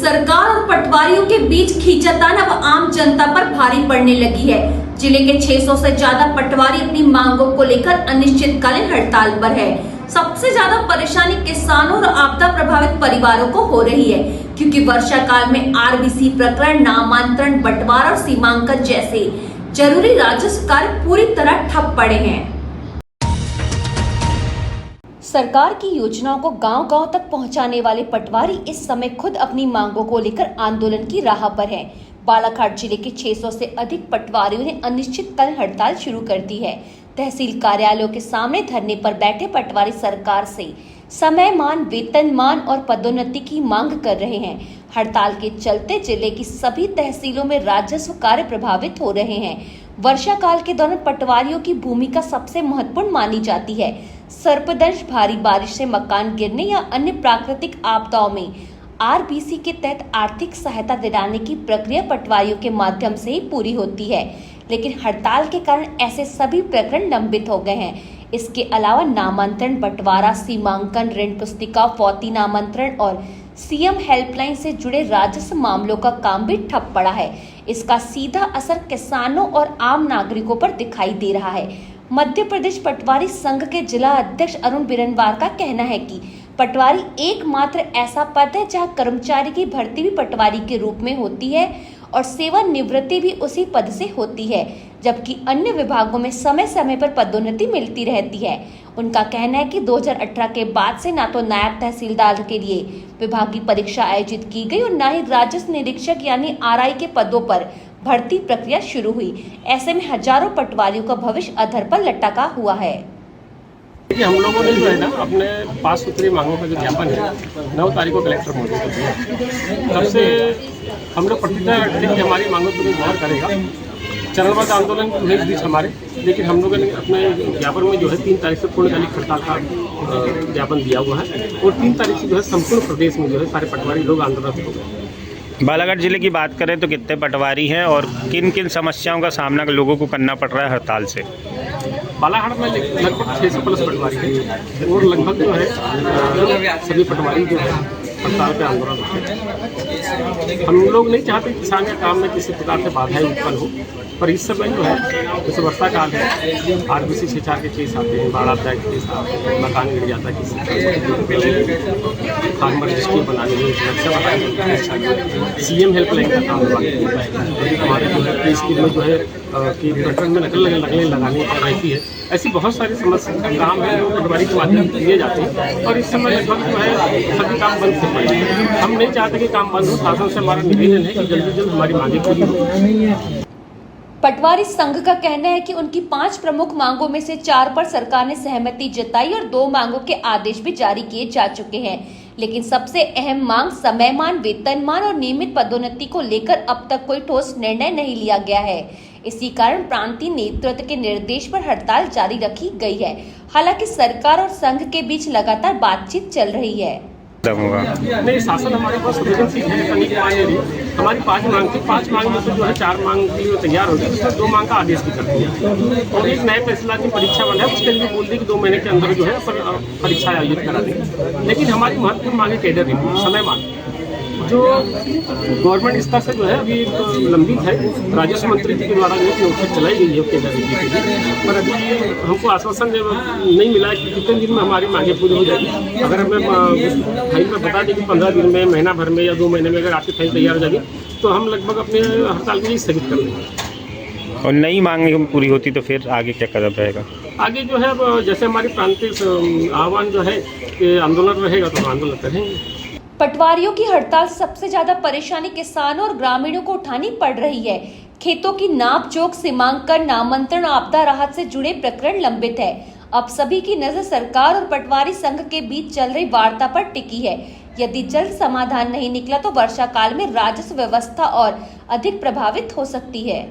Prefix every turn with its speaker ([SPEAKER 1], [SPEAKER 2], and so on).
[SPEAKER 1] सरकार और पटवारियों के बीच खींचातान अब आम जनता पर भारी पड़ने लगी है। जिले के 600 से ज्यादा पटवारी अपनी मांगों को लेकर अनिश्चितकालीन हड़ताल पर है। सबसे ज्यादा परेशानी किसानों और आपदा प्रभावित परिवारों को हो रही है, क्योंकि वर्षा काल में आरबीसी प्रकरण, नामांतरण, बंटवारा और सीमांकन जैसे जरूरी राजस्व कार्य पूरी तरह ठप पड़े हैं। सरकार की योजनाओं को गांव-गांव तक पहुंचाने वाले पटवारी इस समय खुद अपनी मांगों को लेकर आंदोलन की राह पर हैं। बालाघाट जिले के 600 से अधिक पटवारियों ने अनिश्चितकालीन हड़ताल शुरू कर दी है। तहसील कार्यालयों के सामने धरने पर बैठे पटवारी सरकार से समयमान, वेतनमान और पदोन्नति की मांग कर रहे हैं। हड़ताल के चलते जिले की सभी तहसीलों में राजस्व कार्य प्रभावित हो रहे हैं। वर्षा काल के दौरान पटवारियों की भूमिका सबसे महत्वपूर्ण मानी जाती है। सर्पदंश, भारी बारिश से मकान गिरने या अन्य प्राकृतिक आपदाओं में आरबीसी के तहत आर्थिक सहायता दिलाने की प्रक्रिया पटवारियों के माध्यम से ही पूरी होती है, लेकिन हड़ताल के कारण ऐसे सभी प्रकरण लंबित हो गए हैं। इसके अलावा नामांतरण, बंटवारा, सीमांकन, ऋण पुस्तिका, फौती नामांतरण और सीएम हेल्पलाइन से जुड़े राजस्व मामलों का काम भी ठप पड़ा है। इसका सीधा असर किसानों और आम नागरिकों पर दिखाई दे रहा है। मध्य प्रदेश पटवारी संघ के जिला अध्यक्ष अरुण बिरनवार का कहना है कि पटवारी एकमात्र ऐसा पद है जहां कर्मचारी की भर्ती भी पटवारी के रूप में होती है और सेवानिवृत्ति भी उसी पद से होती है, जबकि अन्य विभागों में समय समय पर पदोन्नति मिलती रहती है। उनका कहना है कि 2018 के बाद से ना तो नायब तहसीलदार के लिए विभागीय परीक्षा आयोजित की गई और न ही राजस्व निरीक्षक यानी आरआई के पदों पर भर्ती प्रक्रिया शुरू हुई। ऐसे में हजारों पटवारियों का भविष्य अधर पर लटका हुआ है।
[SPEAKER 2] हम लोगों ने जो है ना अपने 5 सूत्रीय मांगों का जो ज्ञापन है 9 तारीख को कलेक्टर महोदय को दिया। तब से हम लोग प्रतिदिन हमारी मांगों पर गौर करेगा। चरणबद्ध आंदोलन जो है इस बीच हमारे, लेकिन हम लोगों ने अपने ज्ञापन में जो है 3 तारीख से पूर्णकालिक हड़ताल का ज्ञापन दिया हुआ है और 3 तारीख से जो है संपूर्ण प्रदेश में जो है सारे पटवारी लोग आंदोलन हो गए।
[SPEAKER 3] बालाघाट जिले की बात करें तो कितने पटवारी हैं और किन किन समस्याओं का सामना लोगों को करना पड़ रहा है हड़ताल से?
[SPEAKER 2] बालाघाट में लगभग 600 प्लस पटवारी हैं और लगभग जो है सभी पटवारी जो है हड़ताल पे आंदोलन होते हैं। हम लोग नहीं चाहते किसान के काम में किसी प्रकार से बाधाएं उत्पन्न हो, पर इस समय जो है जैसे वर्षा काल है, आरबीसी 6-4 के केस आते हैं, बाढ़ आता है केस आते हैं, मकान गिर जाता है किसी फार्मर रजिस्ट्री बनाने में सुरक्षा बनाने, सीएम हेल्पलाइन का काम होता है। हमारे जो है प्री स्कूल में जो है कि प्रकरण में नकल लगाने पर रहती है। ऐसी बहुत सारी समस्या काम है जो पटवारी के माध्यम से किए जाते हैं और इस समय लगभग जो है सभी काम बंद से पड़े हैं। हम नहीं चाहते कि काम बंद हो। शासन से हमारा निवेदन है कि जल्द से जल्द हमारी मांगें पूरी हो।
[SPEAKER 1] पटवारी संघ का कहना है कि उनकी 5 प्रमुख मांगों में से 4 पर सरकार ने सहमति जताई और 2 मांगों के आदेश भी जारी किए जा चुके हैं, लेकिन सबसे अहम मांग समयमान, वेतनमान और नियमित पदोन्नति को लेकर अब तक कोई ठोस निर्णय नहीं लिया गया है। इसी कारण प्रांतीय नेतृत्व के निर्देश पर हड़ताल जारी रखी गई है। हालांकि सरकार और संघ के बीच लगातार बातचीत चल रही है।
[SPEAKER 2] नहीं, शासन हमारे पास संवेदनशील है, करने की मांग नहीं। हमारी 5 मांग थी, 5 मांग में से जो है 4 मांग के लिए तैयार हो गई, उसमें 2 मांग का आदेश भी कर दिया और एक नए तहसीलदार की परीक्षा वाला है, उसके लिए बोल दी कि 2 महीने के अंदर जो है परीक्षा आयोजित करा देंगे। लेकिन हमारी महत्वपूर्ण मांगे टेंडर रिव्यू, समय मांग जो गवर्नमेंट स्तर से जो है अभी लंबित है। राजस्व मंत्री जी के द्वारा जो है नोटिस चलाई गई है टेंडर रिव्यू के लिए, पर अभी हमको आश्वासन नहीं मिला है कि कितने दिन में हमारी मांगे पूरी हो जाएगी। अगर हमें फाइल में बता दें कि 15 दिन में, महीना भर में या 2 महीने में अगर आपकी फाइल तैयार हो जाएगी तो हम लगभग अपने हड़ताल के लिए स्थगित कर देंगे।
[SPEAKER 3] और नई मांगे पूरी होती तो फिर आगे क्या कदम रहेगा?
[SPEAKER 2] आगे जो है जैसे हमारी प्रांतीय आह्वान जो है कि आंदोलन रहेगा तो हम आंदोलन करेंगे।
[SPEAKER 1] पटवारियों की हड़ताल से सबसे ज्यादा परेशानी किसानों और ग्रामीणों को उठानी पड़ रही है। खेतों की नाप जोख, सीमांकन, नामांतरण, आपदा राहत से जुड़े प्रकरण लंबित है। अब सभी की नजर सरकार और पटवारी संघ के बीच चल रही वार्ता पर टिकी है। यदि जल्द समाधान नहीं निकला तो वर्षा काल में राजस्व व्यवस्था और अधिक प्रभावित हो सकती है।